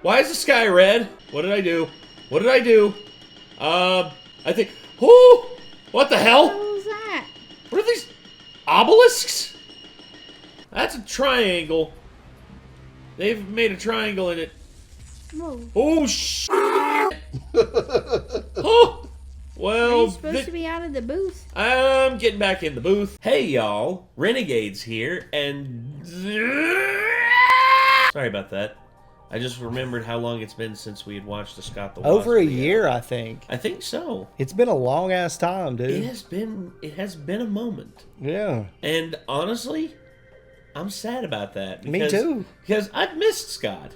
Why is the sky red? What did I do? What did I do? I think... Whoo! What the hell? What was that? What are these? Obelisks? That's a triangle. They've made a triangle in it. Whoa. Oh, shit! Oh! Well, Are you supposed to be out of the booth? I'm getting back in the booth. Hey, y'all. Renegades here, and... Sorry about that. I just remembered how long it's been since we had watched the Scott the Wasp Over a video. year, I think. I think so. It's been a long-ass time, dude. It has been a moment. Yeah. And honestly, I'm sad about that. Me too. Because I've missed Scott.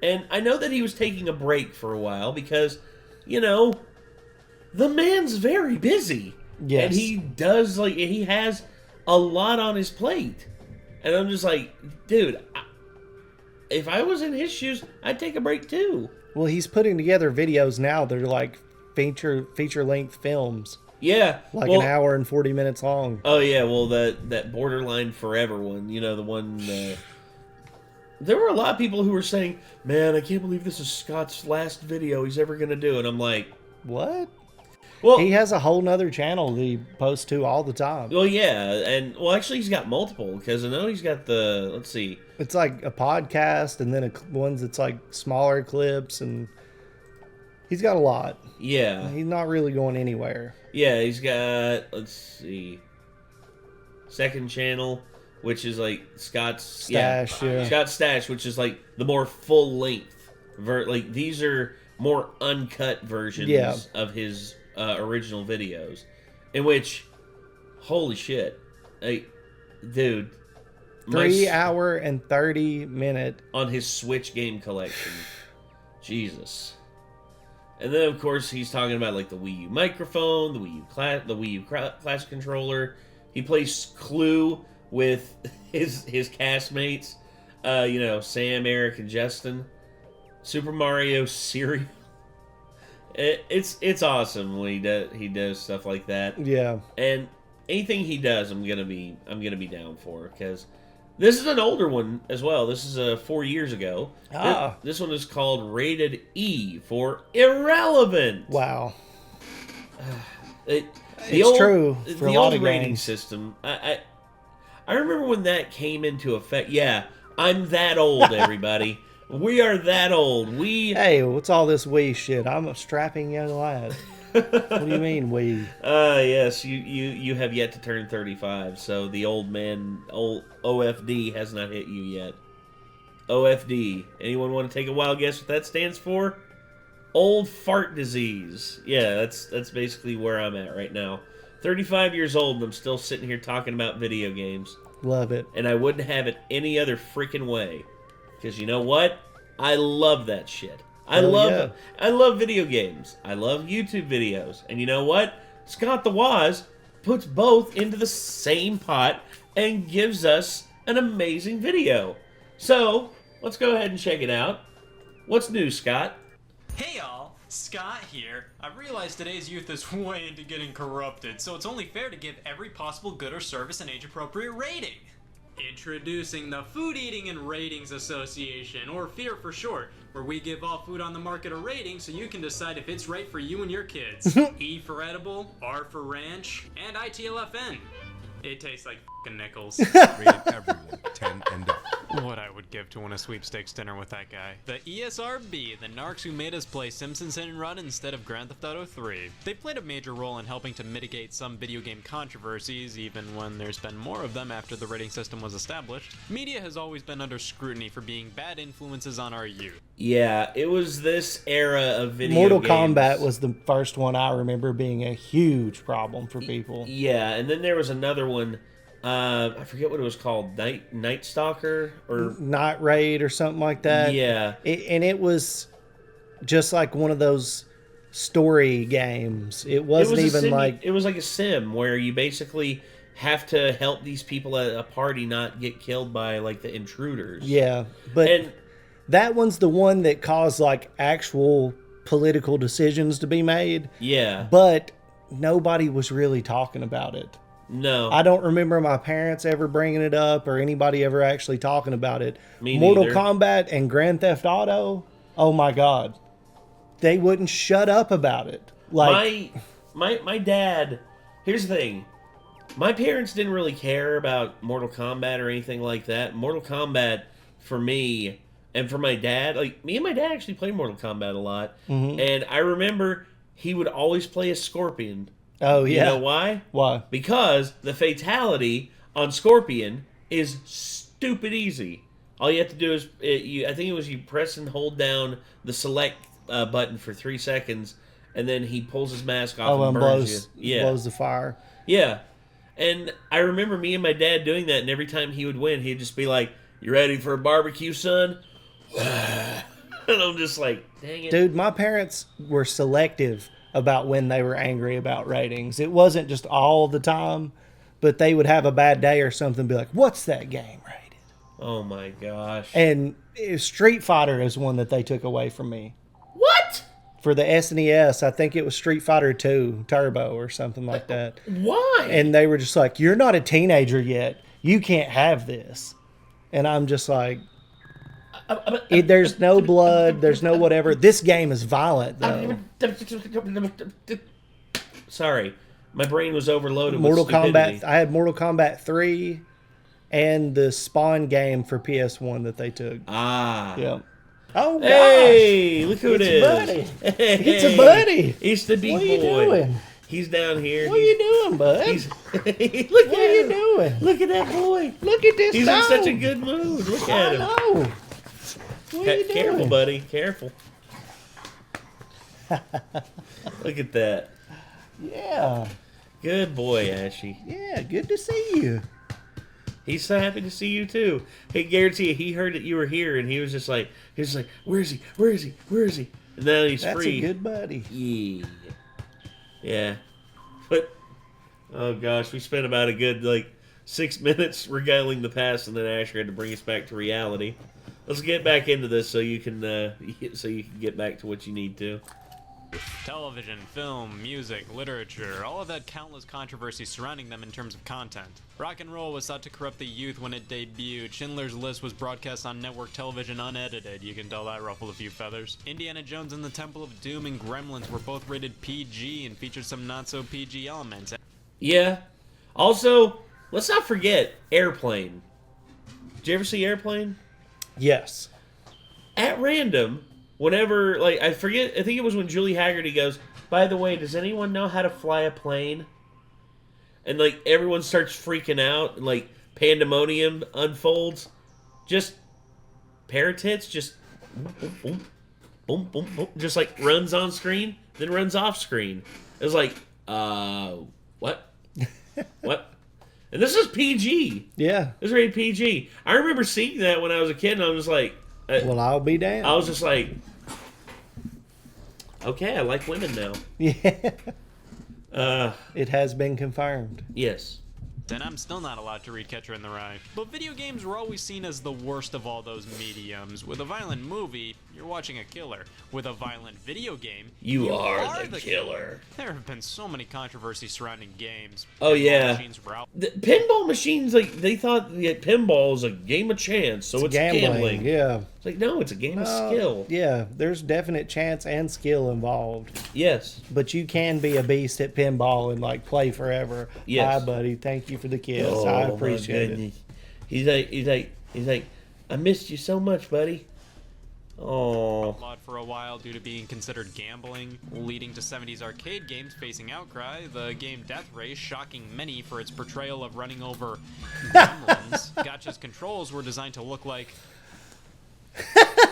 And I know that he was taking a break for a while because, you know, the man's very busy. Yes. And he has a lot on his plate. And I'm just like, dude, if I was in his shoes, I'd take a break too. Well, he's putting together videos now. They're like feature-length films. Yeah. Like an hour and 40 minutes long. Oh, yeah. Well, that Borderline Forever one, you know, the one... there were a lot of people who were saying, man, I can't believe this is Scott's last video he's ever going to do. And I'm like... What? Well, he has a whole nother channel that he posts to all the time. Well, yeah. And, well, actually, he's got multiple. Because I know he's got the... Let's see. It's like a podcast and then ones that's like smaller clips. And he's got a lot. Yeah. He's not really going anywhere. Yeah, he's got... Let's see. Second channel... Which is like Scott's Stash, yeah. Scott's Stash, which is like the more full length. Like these are more uncut versions of his original videos. In which, holy shit, like, dude, 3 hour and 30-minute on his Switch game collection. Jesus. And then of course he's talking about like the Wii U microphone, the Wii U Classic controller. He plays Clue with his castmates, you know, Sam, Eric, and Justin. Super Mario Cereal. It's awesome when he does stuff like that. Yeah. And anything he does, I'm gonna be down for, because this is an older one as well. This is 4 years ago. This one is called Rated E for Irrelevant. Wow. It's true. For the a lot old of rating games. system. I remember when that came into effect. Yeah, I'm that old, everybody. We are that old. Hey, what's all this Wii shit? I'm a strapping young lad. What do you mean, Wii? Yes, you have yet to turn 35, so the old OFD has not hit you yet. OFD. Anyone want to take a wild guess what that stands for? Old fart disease. Yeah, that's basically where I'm at right now. 35 years old, and I'm still sitting here talking about video games. Love it. And I wouldn't have it any other freaking way. Because you know what? I love that shit. I love video games. I love YouTube videos. And you know what? Scott the Woz puts both into the same pot and gives us an amazing video. So, let's go ahead and check it out. What's new, Scott? Hey y'all, Scott here. I realize today's youth is way into getting corrupted, so it's only fair to give every possible good or service an age-appropriate rating. Introducing the Food Eating and Ratings Association, or FEAR for short, where we give all food on the market a rating so you can decide if it's right for you and your kids. E for edible, R for ranch, and ITLFN. It tastes like f***ing nickels. Rated everyone 10 and up. What I would give to win a sweepstakes dinner with that guy. The ESRB, the narcs who made us play Simpsons Hit and Run instead of Grand Theft Auto 3. They played a major role in helping to mitigate some video game controversies, even when there's been more of them after the rating system was established. Media has always been under scrutiny for being bad influences on our youth. Yeah, it was this era of video Mortal games. Kombat was the first one I remember being a huge problem for people. Yeah, and then there was another one. I forget what it was called. Night Stalker or Night Raid or something like that. Yeah. And it was just like one of those story games. It wasn't it was like a sim where you basically have to help these people at a party not get killed by like the intruders. Yeah, but that one's the one that caused like actual political decisions to be made. Yeah. But nobody was really talking about it. No. I don't remember my parents ever bringing it up or anybody ever actually talking about it. Me Mortal neither. Kombat and Grand Theft Auto, oh my God. They wouldn't shut up about it. Like, my dad, here's the thing. My parents didn't really care about Mortal Kombat or anything like that. Mortal Kombat, for me, and for my dad, like, me and my dad actually played Mortal Kombat a lot. And I remember he would always play as Scorpion. oh yeah. You know why? Why? Because the fatality on Scorpion is stupid easy. All you have to do is, I think it was you press and hold down the select button for 3 seconds, and then he pulls his mask off Oh, and and burns blows the fire. Yeah. And I remember me and my dad doing that, and every time he would win, he'd just be like, "You ready for a barbecue, son?" And I'm just like, dang it. Dude, my parents were selective about when they were angry about ratings. It wasn't just all the time, but they would have a bad day or something and be like, "What's that game rated?" Oh my gosh. And Street Fighter is one that they took away from me. What? For the SNES, I think it was Street Fighter 2 Turbo or something like that. Why? And they were just like, "You're not a teenager yet. You can't have this." And I'm just like, there's no blood, there's no whatever. This game is violent, though. Sorry. My brain was overloaded Mortal with stupidity. Kombat. I had Mortal Kombat 3 and the Spawn game for PS1 that they took. Ah. Yeah. Oh, gosh. Hey, look who it It's is. a buddy. Hey, It's a buddy. It's the big What are boy. you doing? He's down here. What are you doing, bud? He's look What at are you him. doing? Look at that boy. Look at this He's dog. in such a good mood. Look I at him. know. What are you doing? Careful, buddy. Careful. Look at that. Yeah. Good boy, Ashy. Yeah, good to see you. He's so happy to see you too. Hey, guarantee you, he heard that you were here, and he was just like, "Where is he? Where is he? Where is he?" And now he's That's free. a good buddy. Yeah. Yeah. But oh gosh, we spent about a good 6 minutes regaling the past, and then Asher had to bring us back to reality. Let's get back into this so you can get back to what you need to. Television, film, music, literature, all of that countless controversy surrounding them in terms of content. Rock and roll was thought to corrupt the youth when it debuted. Schindler's List was broadcast on network television unedited. You can tell that ruffled a few feathers. Indiana Jones and the Temple of Doom and Gremlins were both rated PG and featured some not-so-PG elements. Yeah. Also, let's not forget Airplane. Did you ever see Airplane? Yes. At random, whenever, I forget, I think it was when Julie Haggerty goes, "By the way, does anyone know how to fly a plane?" And, everyone starts freaking out, and, pandemonium unfolds. Just pair of tits, just boom, boom, boom, boom, boom, just, runs on screen, then runs off screen. It was what? What? And this is PG. Yeah. This is rated PG. I remember seeing that when I was a kid, and I was like... Well, I'll be damned. I was just like... Okay, I like women now. Yeah. It has been confirmed. Yes. And I'm still not allowed to read Catcher in the Rye. But video games were always seen as the worst of all those mediums. With a violent movie, you're watching a killer. With a violent video game, You are the killer. There have been so many controversies surrounding games. Oh, yeah. Machines were out. The pinball machines, they thought that pinball was a game of chance, so it's gambling. Yeah. It's no, it's a game of skill. Yeah, there's definite chance and skill involved. Yes. But you can be a beast at pinball and play forever. Yes. Hi, buddy. Thank you for the kiss. I appreciate it. He's like, "I missed you so much, buddy." Oh. Outlawed for a while due to being considered gambling, leading to 70s arcade games facing outcry. The game Death Race shocking many for its portrayal of running over gremlins. Gotcha's controls were designed to look like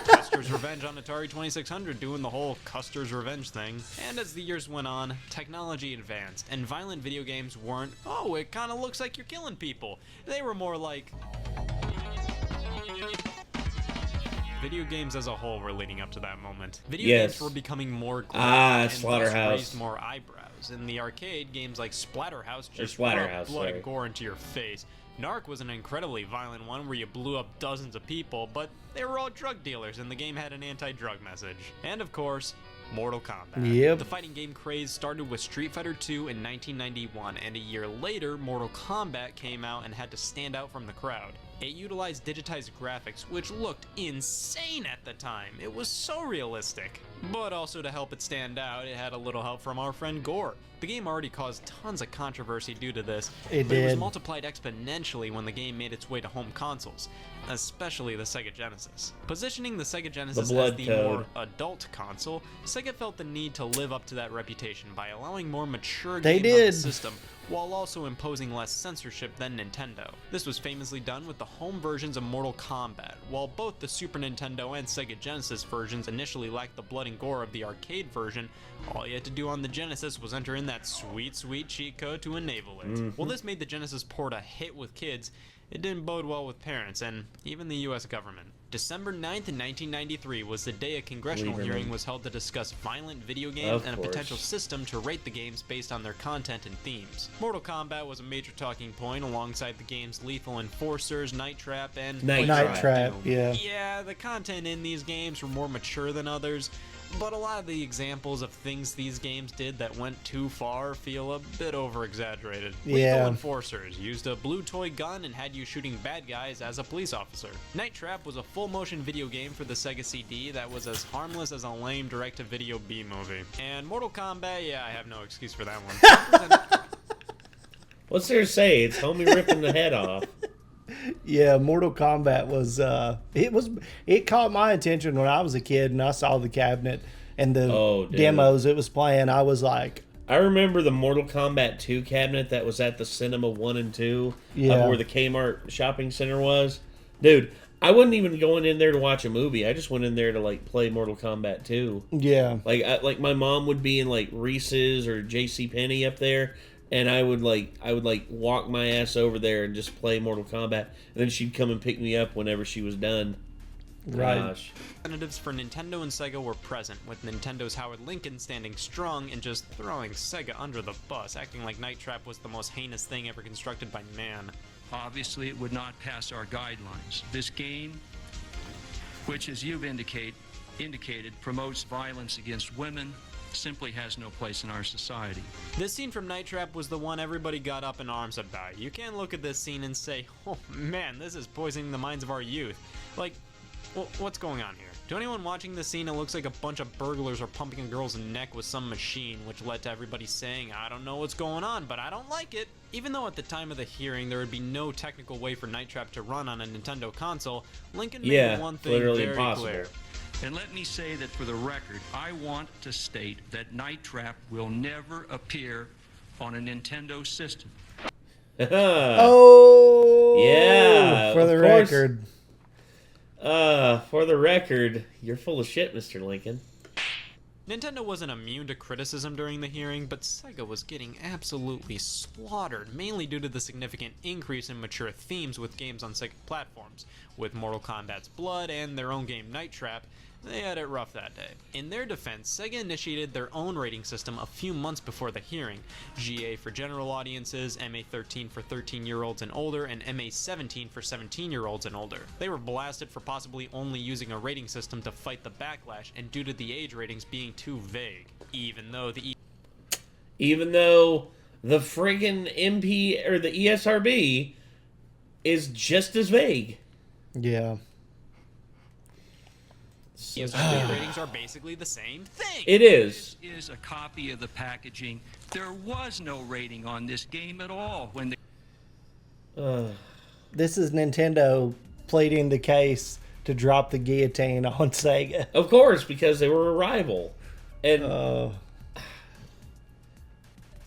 Custer's Revenge on Atari 2600, doing the whole Custer's Revenge thing. And as the years went on, technology advanced, and violent video games weren't, "Oh, it kind of looks like you're killing people." They were more like... Video games as a whole were leading up to that moment. Video games were becoming more gritty and Slaughterhouse. thus raised more eyebrows. In the arcade, games like Splatterhouse just rubbed blood and gore into your face. Narc was an incredibly violent one where you blew up dozens of people, but they were all drug dealers and the game had an anti-drug message. And of course, Mortal Kombat. Yep. The fighting game craze started with Street Fighter II in 1991, and a year later, Mortal Kombat came out and had to stand out from the crowd. It utilized digitized graphics, which looked insane at the time. It was so realistic. But also to help it stand out, it had a little help from our friend Gore. The game already caused tons of controversy due to this, but it was multiplied exponentially when the game made its way to home consoles, especially the Sega Genesis. Positioning the Sega Genesis as the more adult console, Sega felt the need to live up to that reputation by allowing more mature games on the system, while also imposing less censorship than Nintendo. This was famously done with the home versions of Mortal Kombat. While both the Super Nintendo and Sega Genesis versions initially lacked the blood and gore of the arcade version, all you had to do on the Genesis was enter in that sweet, sweet cheat code to enable it. While this made the Genesis port a hit with kids, it didn't bode well with parents and even the US government. December 9th, 1993 was the day a congressional hearing was held to discuss violent video games and a potential system to rate the games based on their content and themes. Mortal Kombat was a major talking point alongside the games Lethal Enforcers, Night Trap, and Night Trap. Yeah, the content in these games were more mature than others, but a lot of the examples of things these games did that went too far feel a bit over-exaggerated. Lethal Enforcers used a blue toy gun and had you shooting bad guys as a police officer. Night Trap was a full-motion video game for the Sega CD that was as harmless as a lame direct-to-video B-movie. And Mortal Kombat, yeah, I have no excuse for that one. What's there to say? It's homie ripping the head off. Yeah, Mortal Kombat was it caught my attention when I was a kid and I saw the cabinet and the demos it was playing. I was like, I remember the Mortal Kombat 2 cabinet that was at the Cinema 1 and 2 where the Kmart shopping center was. Dude, I wasn't even going in there to watch a movie. I just went in there to like play Mortal Kombat 2. Yeah. Like my mom would be in like Reese's or JCPenney up there. And I would walk my ass over there and just play Mortal Kombat, and then she'd come and pick me up whenever she was done. Right. Gosh. Representatives for Nintendo and Sega were present, with Nintendo's Howard Lincoln standing strong and just throwing Sega under the bus, acting like Night Trap was the most heinous thing ever constructed by man. Obviously, it would not pass our guidelines. This game, which, as you've indicated, promotes violence against women, simply has no place in our society. This scene from Night Trap was the one everybody got up in arms about. You can't look at this scene and say, oh man, this is poisoning the minds of our youth. Like, what's going on here? To anyone watching this scene, it looks like a bunch of burglars are pumping a girl's neck with some machine, which led to everybody saying, I don't know what's going on, but I don't like it. Even though at the time of the hearing there would be no technical way for Night Trap to run on a Nintendo console, Lincoln made one thing very clear. And let me say that for the record, I want to state that Night Trap will never appear on a Nintendo system. Oh! Yeah! For the record. For the record, you're full of shit, Mr. Lincoln. Nintendo wasn't immune to criticism during the hearing, but Sega was getting absolutely slaughtered, mainly due to the significant increase in mature themes with games on Sega platforms. With Mortal Kombat's Blood and their own game Night Trap, they had it rough that day. In their defense, Sega initiated their own rating system a few months before the hearing. GA for general audiences, MA13 for 13-year-olds and older, and MA17 for 17-year-olds and older. They were blasted for possibly only using a rating system to fight the backlash and due to the age ratings being too vague. Even though the friggin' MP or the ESRB is just as vague. Yeah. ESRB ratings are basically the same thing. It is. This is a copy of the packaging. There was no rating on this game at all when This is Nintendo pleading the case to drop the guillotine on Sega. Of course, because they were a rival. And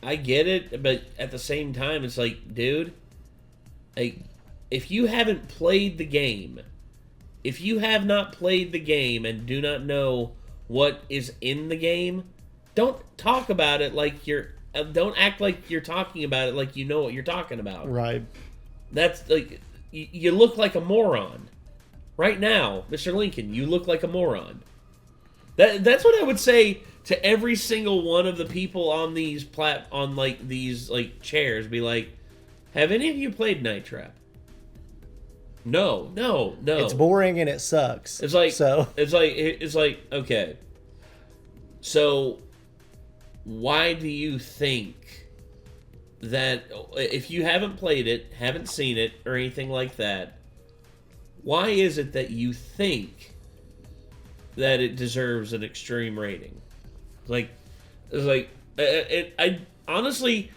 I get it, but at the same time, it's like, dude, like, if you haven't played the game, if you have not played the game and do not know what is in the game, don't talk about it like don't act like you're talking about it like you know what you're talking about. Right. That's like, you look like a moron. Right now, Mr. Lincoln, you look like a moron. That's what I would say to every single one of the people on these these chairs. Be like, have any of you played Night Trap? No. It's boring and it sucks. It's like okay. So, why do you think that, if you haven't played it, haven't seen it, or anything like that, why is it that you think that it deserves an extreme rating? I honestly,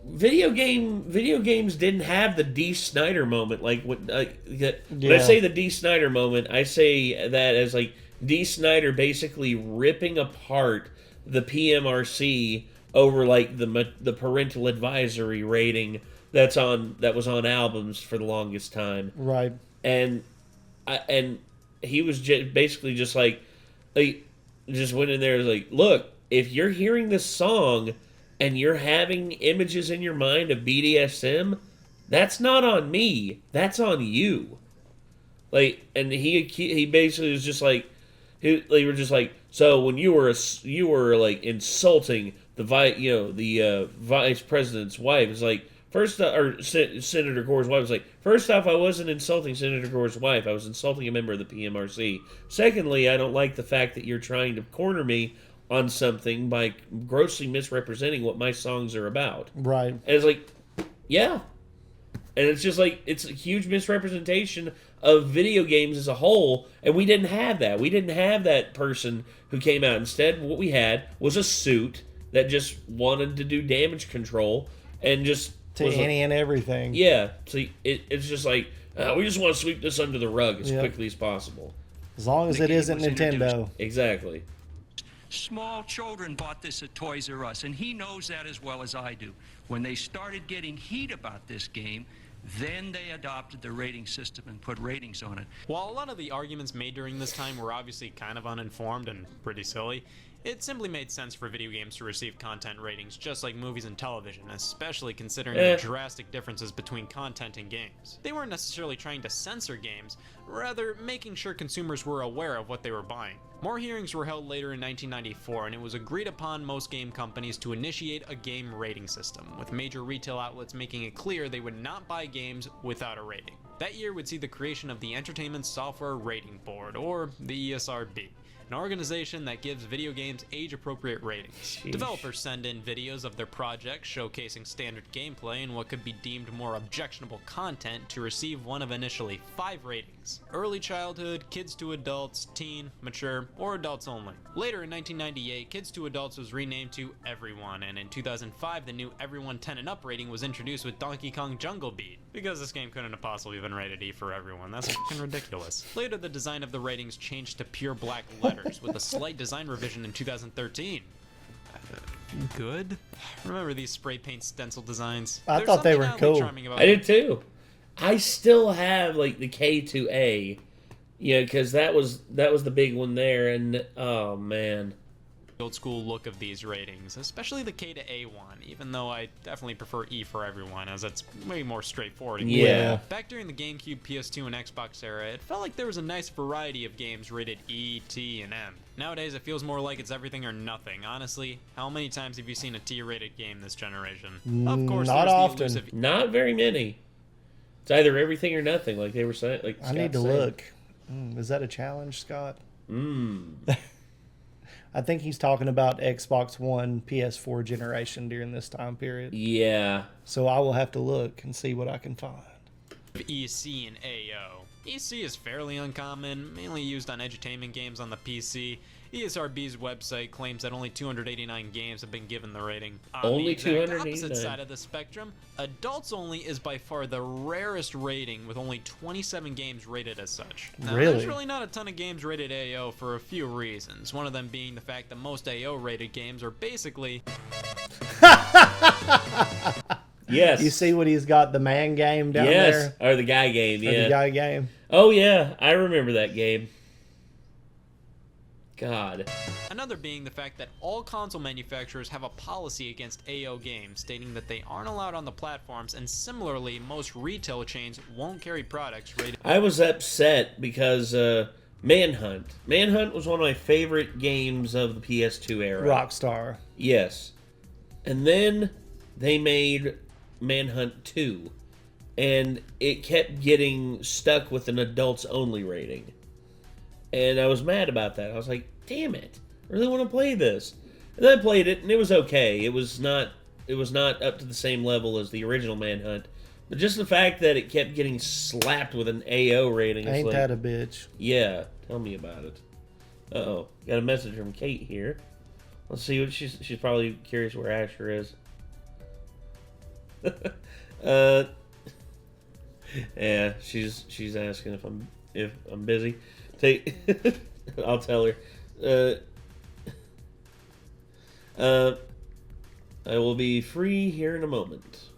video games didn't have the D. Snyder moment. When I say the D. Snyder moment, I say that as like D. Snyder basically ripping apart the PMRC over like the parental advisory rating that was on albums for the longest time. Right. And he was basically just like just went in there and was like, look, if you're hearing this song and you're having images in your mind of BDSM, that's not on me. That's on you. And he basically was just like, they were just like, so when you were like insulting the vice president's wife, it's like, Senator Gore's wife was like, first off, I wasn't insulting Senator Gore's wife. I was insulting a member of the PMRC. Secondly, I don't like the fact that you're trying to corner me on something by grossly misrepresenting what my songs are about. Right. And it's like, yeah. And it's just like, it's a huge misrepresentation of video games as a whole, and we didn't have that. We didn't have that person who came out. Instead, what we had was a suit that just wanted to do damage control and just... to any and everything. Yeah. So it's just like, we just want to sweep this under the rug as quickly as possible. As long as it isn't Nintendo. Exactly. Small children bought this at Toys R Us, and he knows that as well as I do. When they started getting heat about this game, then they adopted the rating system and put ratings on it. While a lot of the arguments made during this time were obviously kind of uninformed and pretty silly, it simply made sense for video games to receive content ratings just like movies and television, especially considering the drastic differences between content and games. They weren't necessarily trying to censor games, rather making sure consumers were aware of what they were buying. More hearings were held later in 1994, and it was agreed upon most game companies to initiate a game rating system, with major retail outlets making it clear they would not buy games without a rating. That year would see the creation of the Entertainment Software Rating Board, or the ESRB. An organization that gives video games age-appropriate ratings. Sheesh. Developers send in videos of their projects showcasing standard gameplay and what could be deemed more objectionable content to receive one of initially 5 ratings. Early childhood, kids to adults, teen, mature, or adults only. Later in 1998, kids to adults was renamed to Everyone, and in 2005 the new Everyone 10 and Up rating was introduced with Donkey Kong Jungle Beat. Because this game couldn't have possibly been rated E for everyone, that's fucking ridiculous. Later the design of the ratings changed to pure black letters, with a slight design revision in 2013. Good? Remember these spray paint stencil designs? I thought they were cool. I did too. I still have like the K2A, because that was the big one there, and oh man. Old school look of these ratings, especially the K to A one, even though I definitely prefer E for Everyone, as it's way more straightforward. Yeah. Back during the GameCube, PS2, and Xbox era, it felt like there was a nice variety of games rated E, T, and M. Nowadays, it feels more like it's everything or nothing. Honestly, how many times have you seen a T-rated game this generation? Of course, not often. Not very many. It's either everything or nothing, like they were saying. Like I need to look. Is that a challenge, Scott? I think he's talking about Xbox One, PS4 generation during this time period. Yeah. So I will have to look and see what I can find. EC and AO. EC is fairly uncommon, mainly used on edutainment games on the PC. ESRB's website claims that only 289 games have been given the rating. On Only the exact 289. opposite side of the spectrum, Adults Only is by far the rarest rating, with only 27 games rated as such. Now, Really? There's really not a ton of games rated AO for a few reasons. One of them being the fact that most AO rated games are basically... Yes. You see what he's got, the man game down yes. there? Or the guy game, Or yeah. the guy game. Oh, yeah. I remember that game. God. Another being the fact that all console manufacturers have a policy against AO games, stating that they aren't allowed on the platforms, and similarly, most retail chains won't carry products rated... I was upset because Manhunt. Manhunt was one of my favorite games of the PS2 era. Rockstar. Yes. And then they made Manhunt 2, and it kept getting stuck with an adults only rating. And I was mad about that. I was like, damn it. really want to play this. And I played it, and it was okay. It was not up to the same level as the original Manhunt. But just the fact that it kept getting slapped with an AO rating. Ain't that a bitch? Yeah, tell me about it. Uh-oh, got a message from Kate here. Let's see what she's probably curious where Asher is. Yeah, she's asking if I'm busy. I'll tell her. I will be free here in a moment.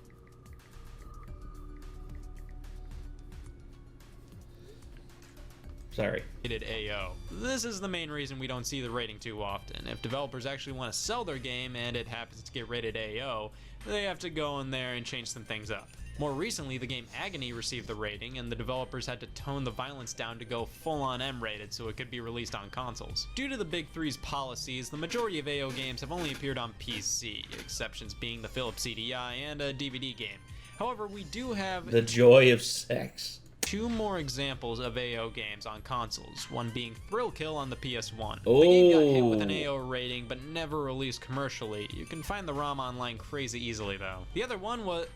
Sorry. AO. This is the main reason we don't see the rating too often. If developers actually want to sell their game and it happens to get rated AO, they have to go in there and change some things up. More recently, the game Agony received the rating, and the developers had to tone the violence down to go full-on M-rated so it could be released on consoles. Due to the Big Three's policies, the majority of AO games have only appeared on PC, exceptions being the Philips CDI and a DVD game. However, we do have the joy of sex. 2 more examples of AO games on consoles, one being Thrill Kill on the PS1. Oh. The game got hit with an AO rating, but never released commercially. You can find the ROM online crazy easily, though. The other one was...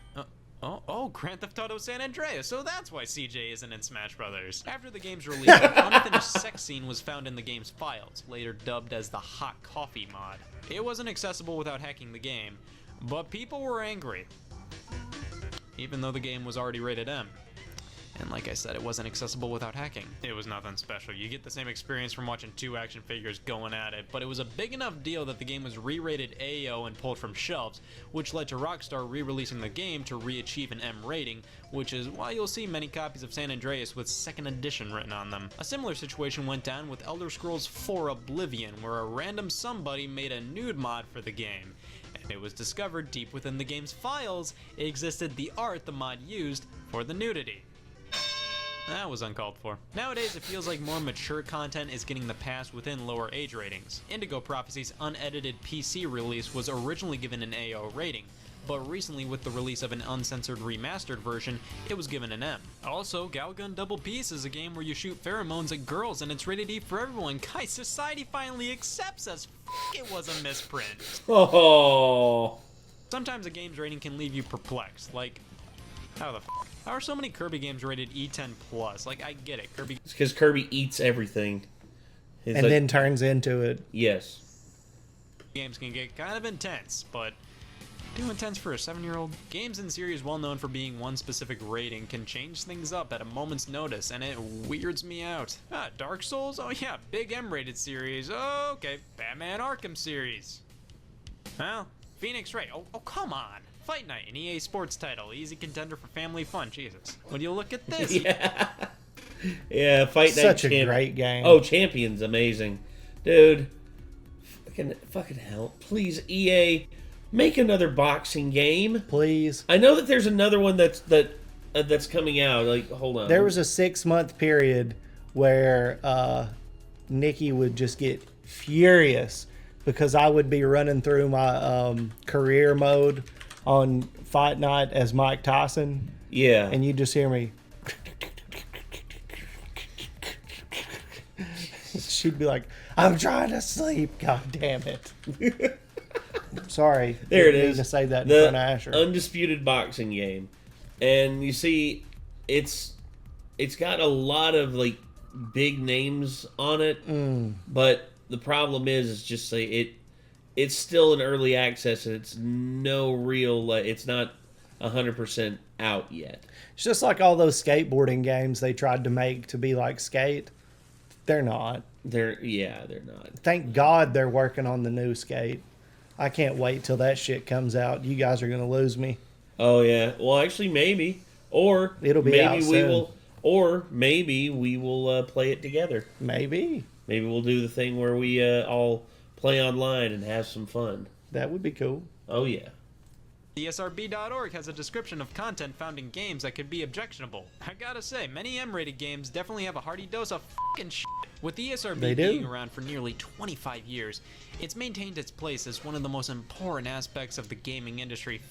Grand Theft Auto San Andreas, so that's why CJ isn't in Smash Brothers. After the game's release, an unfinished sex scene was found in the game's files, later dubbed as the Hot Coffee mod. It wasn't accessible without hacking the game, but people were angry, even though the game was already rated M. And like I said, it wasn't accessible without hacking. It was nothing special. You get the same experience from watching 2 action figures going at it, but it was a big enough deal that the game was re-rated AO and pulled from shelves, which led to Rockstar re-releasing the game to re-achieve an M rating, which is why you'll see many copies of San Andreas with 2nd edition written on them. A similar situation went down with Elder Scrolls 4 Oblivion, where a random somebody made a nude mod for the game. And it was discovered deep within the game's files existed the art the mod used for the nudity. That was uncalled for. Nowadays, it feels like more mature content is getting the pass within lower age ratings. Indigo Prophecy's unedited PC release was originally given an AO rating, but recently with the release of an uncensored remastered version, it was given an M. Also, Galgun Double Peace is a game where you shoot pheromones at girls and it's rated E for everyone. Guys, society finally accepts us. It was a misprint. Oh. Sometimes a game's rating can leave you perplexed, like, how are so many Kirby games rated E10+? Like, I get it, Kirby... It's because Kirby eats everything. And then turns into it. Yes. Games can get kind of intense, but too intense for a 7-year-old? Games in series well known for being one specific rating can change things up at a moment's notice, and it weirds me out. Dark Souls? Oh yeah, big M-rated series. Oh, okay, Batman Arkham series. Well, Phoenix Wright. Oh, come on. Fight Night, an EA Sports title, easy contender for family fun. Jesus. When you look at this... Yeah, Fight Night. Such a great game. Oh, Champion's amazing. Dude. Fucking hell. Please, EA, make another boxing game. Please. I know that there's another one that's coming out. Like, hold on. There was a 6-month period where Nikki would just get furious because I would be running through my career mode on Fight Night as Mike Tyson. Yeah. And you just hear me. She'd be like, I'm trying to sleep. God damn it. Sorry. There it is. To say that in the front of Asher. Undisputed boxing game. And you see, it's got a lot of like big names on it. But the problem is just like it's still in early access, and it's no real. It's not 100% out yet. It's just like all those skateboarding games they tried to make to be like Skate. They're not. They're not. Thank God they're working on the new Skate. I can't wait till that shit comes out. You guys are gonna lose me. Oh yeah. Well, actually, maybe, or it'll be maybe out we soon. will, or maybe we will play it together. Maybe we'll do the thing where we all play online and have some fun. That would be cool. Oh yeah. ESRB.org has a description of content found in games that could be objectionable. I gotta say, many M-rated games definitely have a hearty dose of fucking shit. With the ESRB being around for nearly 25 years, it's maintained its place as one of the most important aspects of the gaming industry.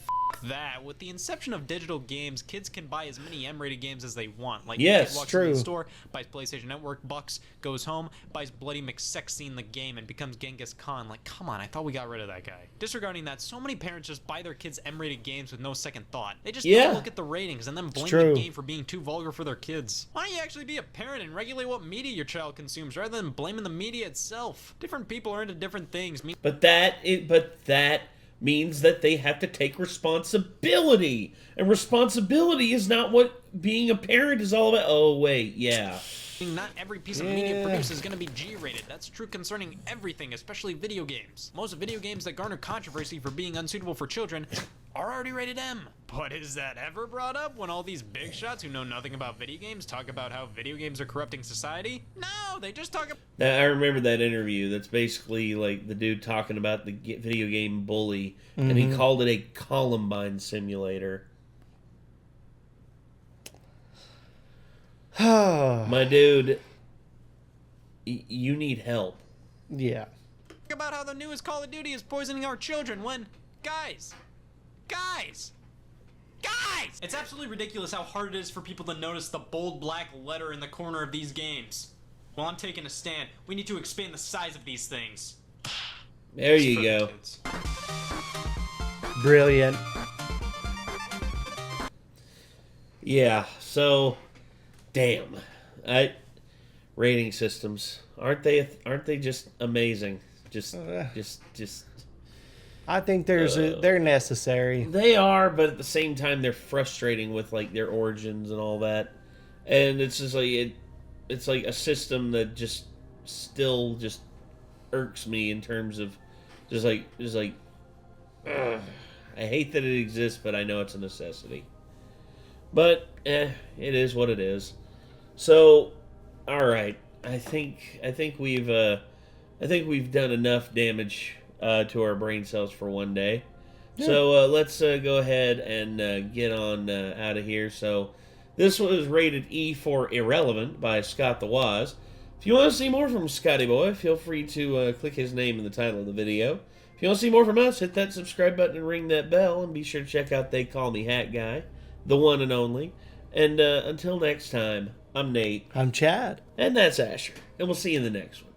that. With the inception of digital games, kids can buy as many M-rated games as they want. Like, yes, kid walks true. into the store, buys PlayStation Network bucks, goes home, buys Bloody McSexy the game, and becomes Genghis Khan. Like, come on, I thought we got rid of that guy. Disregarding that, so many parents just buy their kids M-rated games with no second thought. They just don't look at the ratings and then blame the game for being too vulgar for their kids. Why don't you actually be a parent and regulate what media your child consumes rather than blaming the media itself? Different people are into different things. But that means that they have to take responsibility. And responsibility is not what being a parent is all about. Oh, wait, yeah. Not every piece of media produced is going to be G-rated. That's true concerning everything, especially video games. Most video games that garner controversy for being unsuitable for children are already rated M. But is that ever brought up when all these big shots who know nothing about video games talk about how video games are corrupting society? No, they just talk about... I remember that interview. That's basically like the dude talking about the video game bully, and he called it a Columbine simulator. My dude, you need help. Yeah. About how the newest Call of Duty is poisoning our children when, guys, it's absolutely ridiculous how hard it is for people to notice the bold black letter in the corner of these games. Well, I'm taking a stand. We need to expand the size of these things. There you go. Kids. Brilliant. Yeah, so... Damn, rating systems aren't they just amazing? Just. I think they're necessary. They are, but at the same time, they're frustrating with like their origins and all that. And it's just like it's like a system that just still just irks me in terms of just like I hate that it exists, but I know it's a necessity. But it is what it is. So, all right. I think we've done enough damage to our brain cells for one day. Yeah. So let's go ahead and get on out of here. So this was rated E for Irrelevant by Scott the Waz. If you want to see more from Scotty Boy, feel free to click his name in the title of the video. If you want to see more from us, hit that subscribe button and ring that bell, and be sure to check out They Call Me Hat Guy, the one and only. And until next time, I'm Nate. I'm Chad. And that's Asher. And we'll see you in the next one.